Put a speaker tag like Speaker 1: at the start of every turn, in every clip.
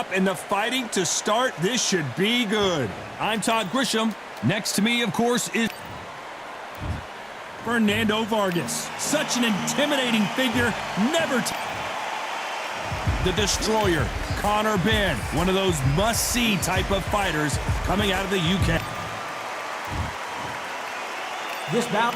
Speaker 1: top and the fighting to start. This should be good. I'm Todd Grisham. Next to me, of course, is Fernando Vargas. Such an intimidating figure. The Destroyer, Benn, one of those must-see type of fighters coming out of the UK.
Speaker 2: This bout,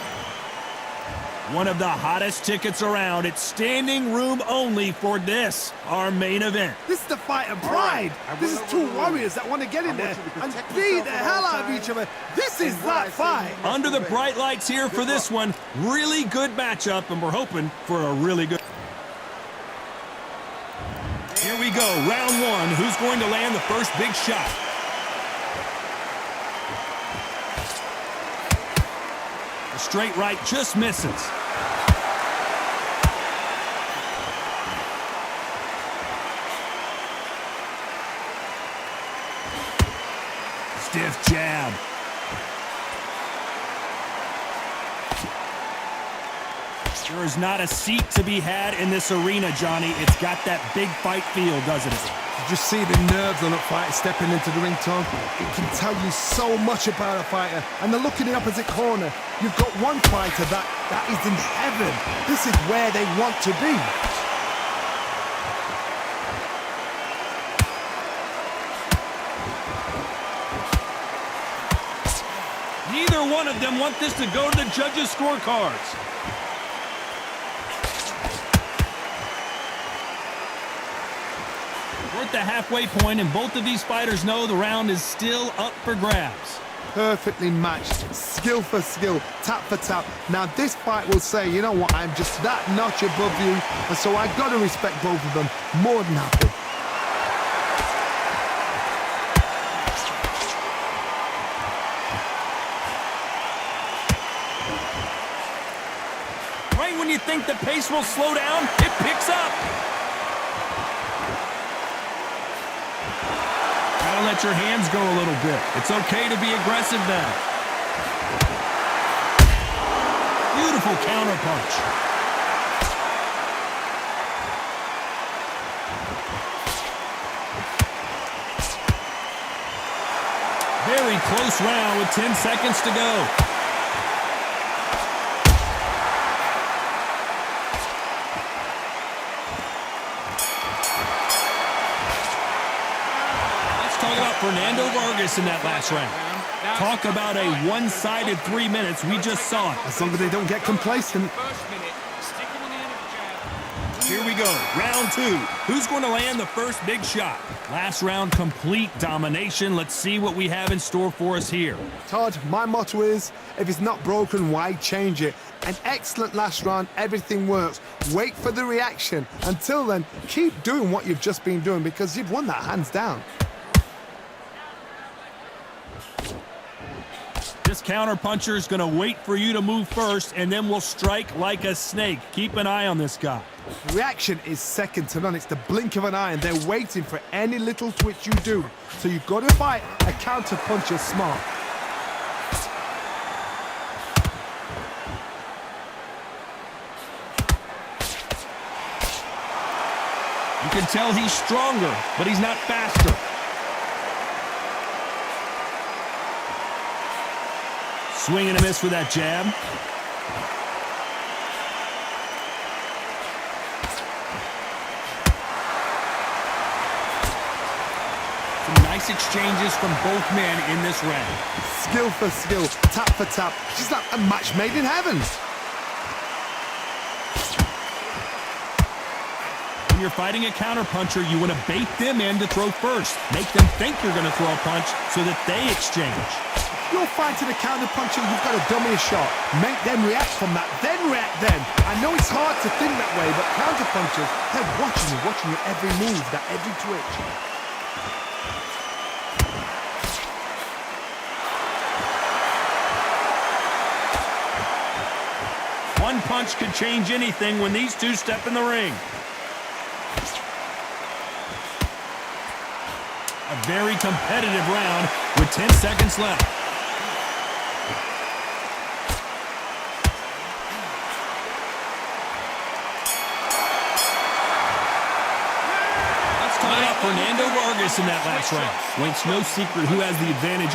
Speaker 1: one of the hottest tickets around. It's standing room only for this, our main event.
Speaker 3: This is the fight of pride. This is two warriors that want to get in there and beat the hell out of each other. This is that fight.
Speaker 1: Under the bright lights here for this one. Really good matchup, and we're hoping for a really good... Here we go, round one. Who's going to land the first big shot? The straight right just misses. Stiff jab. There is not a seat to be had in this arena, Johnny. It's got that big fight feel, doesn't it?
Speaker 3: You just see the nerves on a fighter stepping into the ring, Tom. It can tell you so much about a fighter. And the look in the opposite corner. You've got one fighter that is in heaven. This is where they want to be.
Speaker 1: Neither one of them want this to go to the judges' scorecards. We're at the halfway point, and both of these fighters know the round is still up for grabs.
Speaker 3: Perfectly matched, skill for skill, tap for tap. Now this fight will say, you know what, I'm just that notch above you, and so I've got to respect both of them more than happy.
Speaker 1: Right when you think the pace will slow down, it picks up. Gotta let your hands go a little bit. It's okay to be aggressive now. Beautiful counterpunch. Very close round with 10 seconds to go. Fernando Vargas in that last round. Talk about a one-sided 3 minutes. We just saw it.
Speaker 3: As long as they don't get complacent.
Speaker 1: Here we go, round two. Who's going to land the first big shot? Last round, complete domination. Let's see what we have in store for us here.
Speaker 3: Todd, my motto is, if it's not broken, why change it? An excellent last round, everything works. Wait for the reaction. Until then, keep doing what you've just been doing because you've won that hands down.
Speaker 1: This counterpuncher is going to wait for you to move first, and then will strike like a snake. Keep an eye on this guy.
Speaker 3: Reaction is second to none. It's the blink of an eye, and they're waiting for any little twitch you do. So you've got to fight a counterpuncher smart.
Speaker 1: You can tell he's stronger, but he's not faster. Swing and a miss with that jab. Some nice exchanges from both men in this round.
Speaker 3: Skill for skill, tap for tap. She's like a match made in heaven.
Speaker 1: When you're fighting a counterpuncher, you want to bait them in to throw first. Make them think you're going to throw a punch so that they exchange.
Speaker 3: You're fighting a counterpuncher, you've got to dummy a shot. Make them react from that, then react then. I know it's hard to think that way, but counterpunchers, they're watching your every move, that every twitch.
Speaker 1: One punch could change anything when these two step in the ring. A very competitive round with 10 seconds left. Fernando Vargas Vargas in that last round. Well, it's no secret who has the advantage.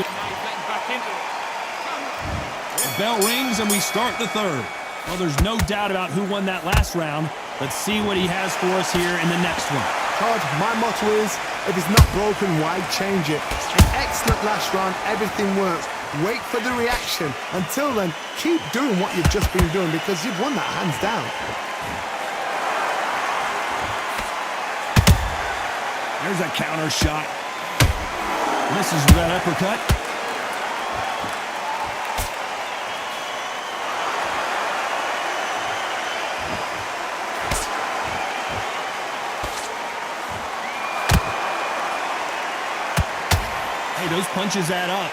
Speaker 1: The bell rings and we start the third. Well, there's no doubt about who won that last round. Let's see what he has for us here in the next one.
Speaker 3: Todd, my motto is, if it's not broken, why change it? An excellent last round, everything works. Wait for the reaction. Until then, keep doing what you've just been doing because you've won that hands down.
Speaker 1: There's a counter shot. Misses with that uppercut. Hey, those punches add up.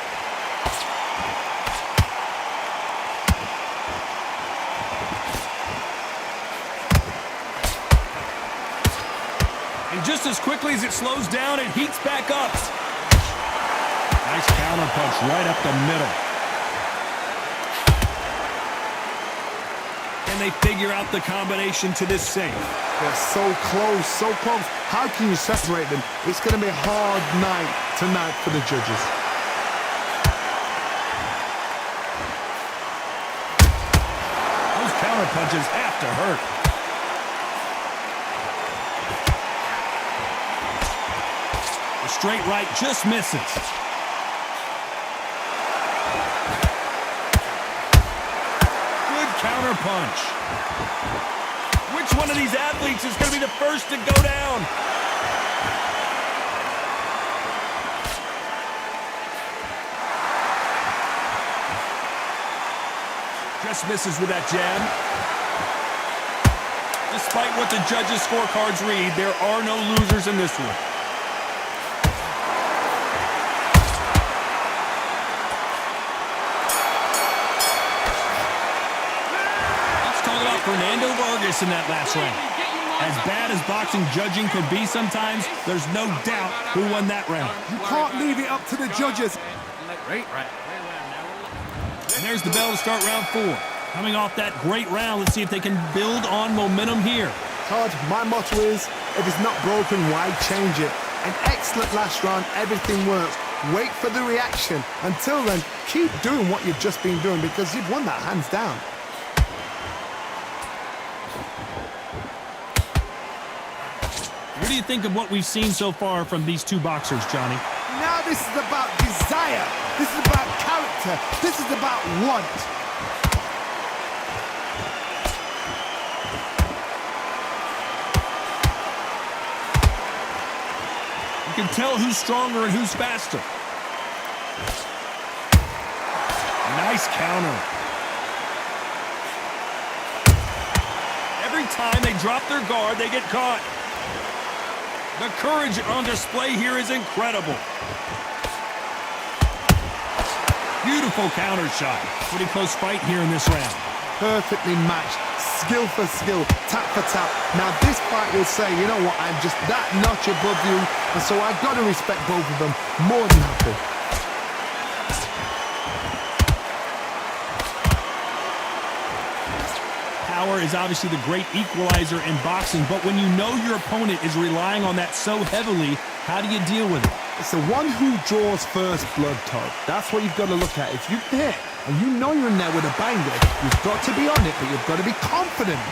Speaker 1: And just as quickly as it slows down, it heats back up. Nice counter punch right up the middle. And they figure out the combination to this save.
Speaker 3: They're so close, so close. How can you separate them? It's going to be a hard night tonight for the judges.
Speaker 1: Those counter punches have to hurt. The straight right just misses. Good counter punch. Which one of these athletes is going to be the first to go down? Just misses with that jab. Despite what the judges' scorecards read, there are no losers in this one. Let's talk about Fernando Vargas in that last round. As bad as boxing judging can be sometimes, there's no doubt who won that round.
Speaker 3: You can't leave it up to the judges.
Speaker 1: And there's the bell to start round 4. Coming off that great round, let's see if they can build on momentum here.
Speaker 3: Todd, my motto is, if it's not broken, why change it? An excellent last round, everything works. Wait for the reaction. Until then, keep doing what you've just been doing because you've won that hands down.
Speaker 1: What do you think of what we've seen so far from these two boxers, Johnny?
Speaker 3: Now this is about desire. This is about character. This is about want.
Speaker 1: You can tell who's stronger and who's faster. Nice counter. Every time they drop their guard, they get caught. The courage on display here is incredible. Beautiful counter shot. Pretty close fight here in this round.
Speaker 3: Perfectly matched. Skill for skill. Tap for tap. Now this fight will say, you know what, I'm just that notch above you. And so I've got to respect both of them. More than happy.
Speaker 1: Power is obviously the great equalizer in boxing, but when you know your opponent is relying on that so heavily, how do you deal with it?
Speaker 3: It's the one who draws first blood, Todd. That's what you've got to look at. If you hit and you know you're in there with a banger, you've got to be on it, but you've got to be confident.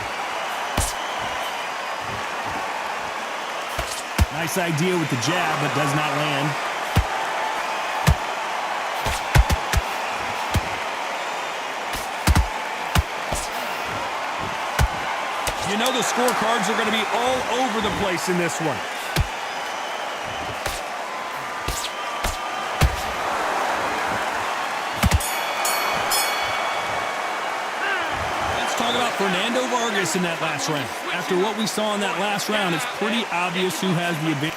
Speaker 1: Nice idea with the jab, but does not land. You know the scorecards are going to be all over the place in this one. Let's talk about Fernando Vargas in that last round. After what we saw in that last round, it's pretty obvious who has the advantage.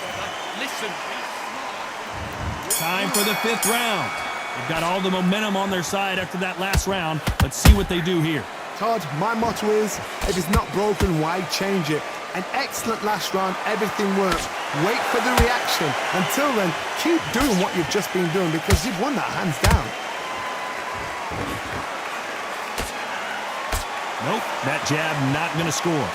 Speaker 1: Time for the 5th round. They've got all the momentum on their side after that last round. Let's see what they do here.
Speaker 3: Todd, my motto is, if it's not broken, why change it? An excellent last round, everything works. Wait for the reaction. Until then, keep doing what you've just been doing because you've won that hands down.
Speaker 1: Nope, that jab not going to score.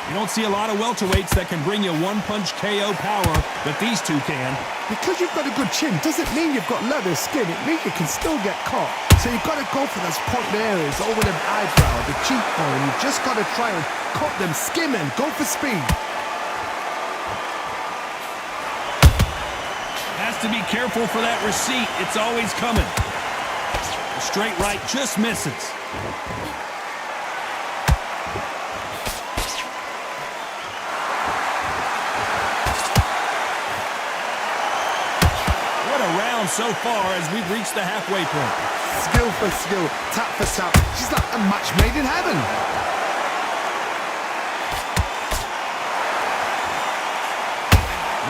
Speaker 1: You don't see a lot of welterweights that can bring you one-punch KO power, but these two can.
Speaker 3: Because you've got a good chin doesn't mean you've got leather skin. It means you can still get caught. So you've got to go for those pointed areas over the eyebrow, the cheekbone. You've just got to try and cut them, skim them, go for speed.
Speaker 1: Has to be careful for that receipt. It's always coming. The straight right just misses. So far as we've reached the halfway point.
Speaker 3: Skill for skill, tap for tap. She's like a match made in heaven.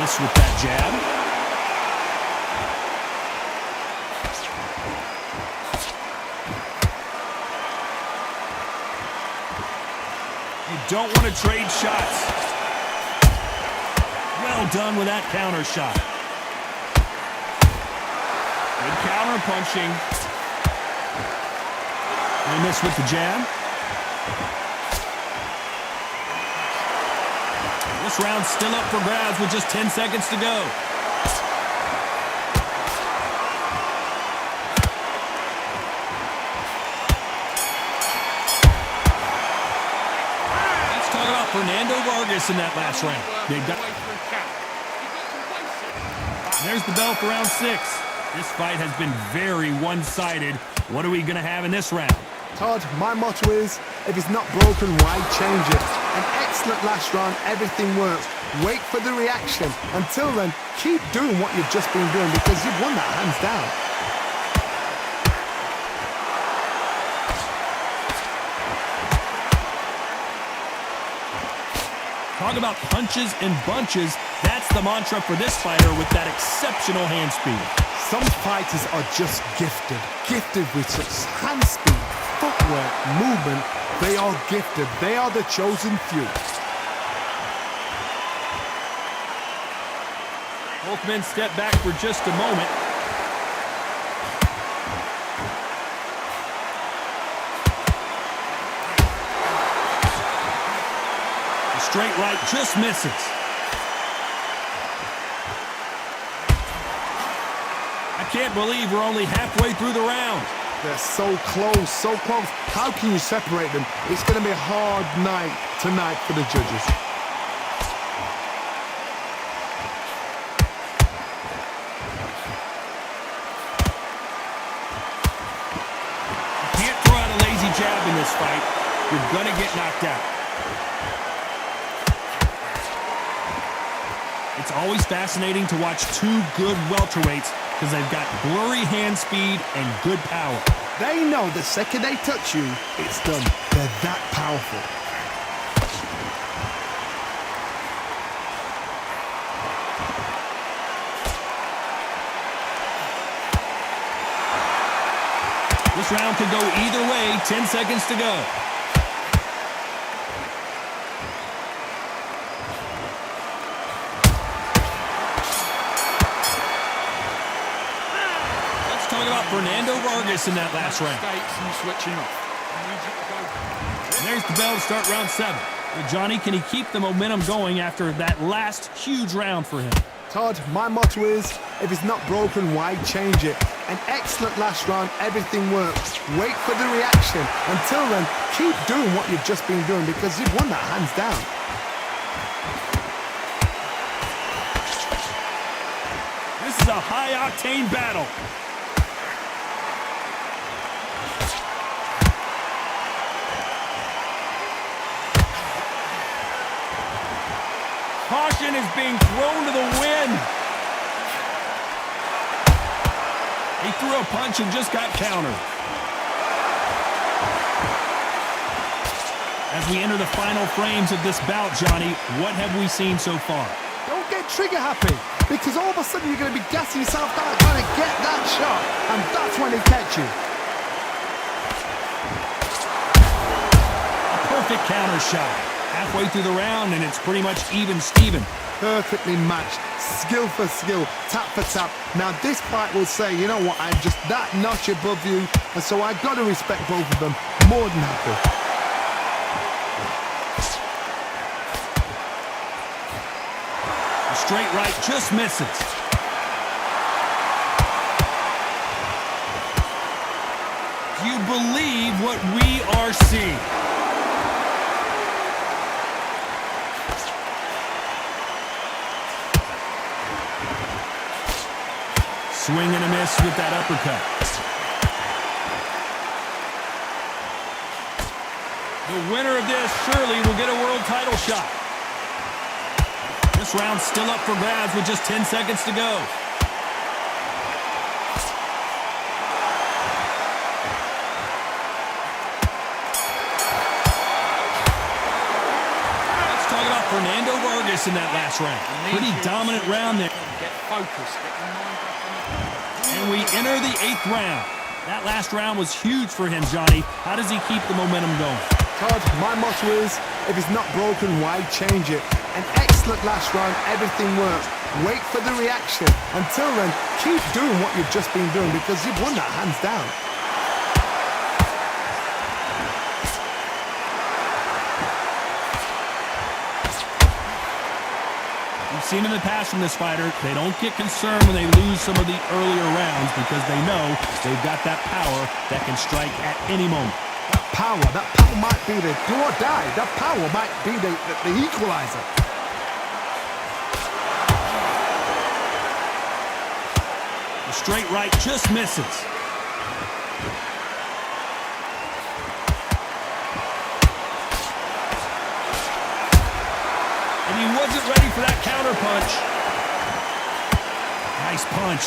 Speaker 1: Miss with that jab. You don't want to trade shots. Well done with that counter shot. Good counter punching. They miss with the jab. This round's still up for grabs with just 10 seconds to go. Let's talk about Fernando Vargas in that last round. There's the bell for round 6. This fight has been very one-sided. What are we going to have in this round?
Speaker 3: Todd, my motto is, if it's not broken, why change it? An excellent last round, everything works. Wait for the reaction. Until then, keep doing what you've just been doing because you've won that hands down.
Speaker 1: Talk about punches and bunches. That's the mantra for this fighter with that exceptional hand speed.
Speaker 3: Some fighters are just gifted with such hand speed, footwork, movement. They are gifted. They are the chosen few.
Speaker 1: Both men step back for just a moment. The straight right just misses. I can't believe we're only halfway through the round.
Speaker 3: They're so close, so close. How can you separate them? It's going to be a hard night tonight for the judges.
Speaker 1: You can't throw out a lazy jab in this fight. You're going to get knocked out. It's always fascinating to watch two good welterweights because they've got blurry hand speed and good power.
Speaker 3: They know the second they touch you, it's done. They're that powerful.
Speaker 1: This round could go either way. 10 seconds to go. About Fernando Vargas in that last round. And there's the bell to start round 7. Well, Johnny, can he keep the momentum going after that last huge round for him?
Speaker 3: Todd, my motto is, if it's not broken, why change it? An excellent last round, everything works. Wait for the reaction. Until then, keep doing what you've just been doing because you've won that hands down.
Speaker 1: This is a high-octane battle. Caution is being thrown to the wind. He threw a punch and just got countered. As we enter the final frames of this bout, Johnny, what have we seen so far?
Speaker 3: Don't get trigger happy, because all of a sudden you're going to be gassing yourself down trying to get that shot, and that's when he catch you.
Speaker 1: A perfect counter shot. Halfway through the round, and it's pretty much even-steven.
Speaker 3: Perfectly matched, skill for skill, tap for tap. Now this fight will say, you know what, I'm just that notch above you, and so I've got to respect both of them. More than happy.
Speaker 1: straight right just misses. Do you believe what we are seeing? Swing and a miss with that uppercut. The winner of this surely will get a world title shot. This round's still up for grabs with just 10 seconds to go. Let's talk about Fernando Vargas in that last round. Pretty dominant round there.
Speaker 2: Get focused, get your mind back on it.
Speaker 1: And we enter the 8th round. That last round was huge for him, Johnny. How does he keep the momentum going?
Speaker 3: Todd, my motto is, if it's not broken, why change it? An excellent last round, everything works. Wait for the reaction. Until then, keep doing what you've just been doing because you've won that hands down.
Speaker 1: We've seen in the past from this fighter, they don't get concerned when they lose some of the earlier rounds because they know they've got that power that can strike at any moment.
Speaker 3: That power might be the do or die. That power might be the equalizer.
Speaker 1: The straight right just misses. And he wasn't ready for that counter punch. Nice punch.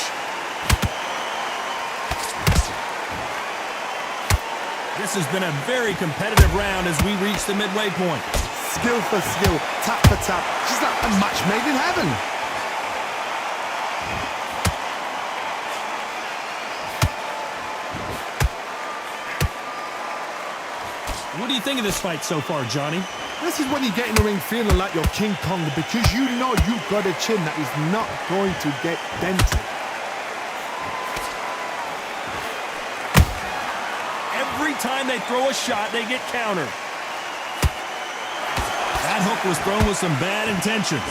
Speaker 1: This has been a very competitive round as we reach the midway point.
Speaker 3: Skill for skill, tap for tap. Just like a match made in heaven.
Speaker 1: What do you think of this fight so far, Johnny?
Speaker 3: This is when you get in the ring feeling like you're King Kong because you know you've got a chin that is not going to get dented.
Speaker 1: Every time they throw a shot, they get countered. That hook was thrown with some bad intentions.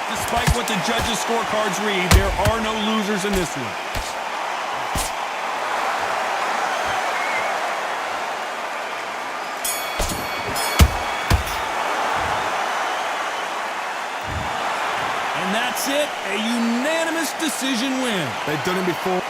Speaker 1: Despite what the judges' scorecards read, there are no losers in this one. And that's it, a unanimous decision win.
Speaker 3: They've done it before.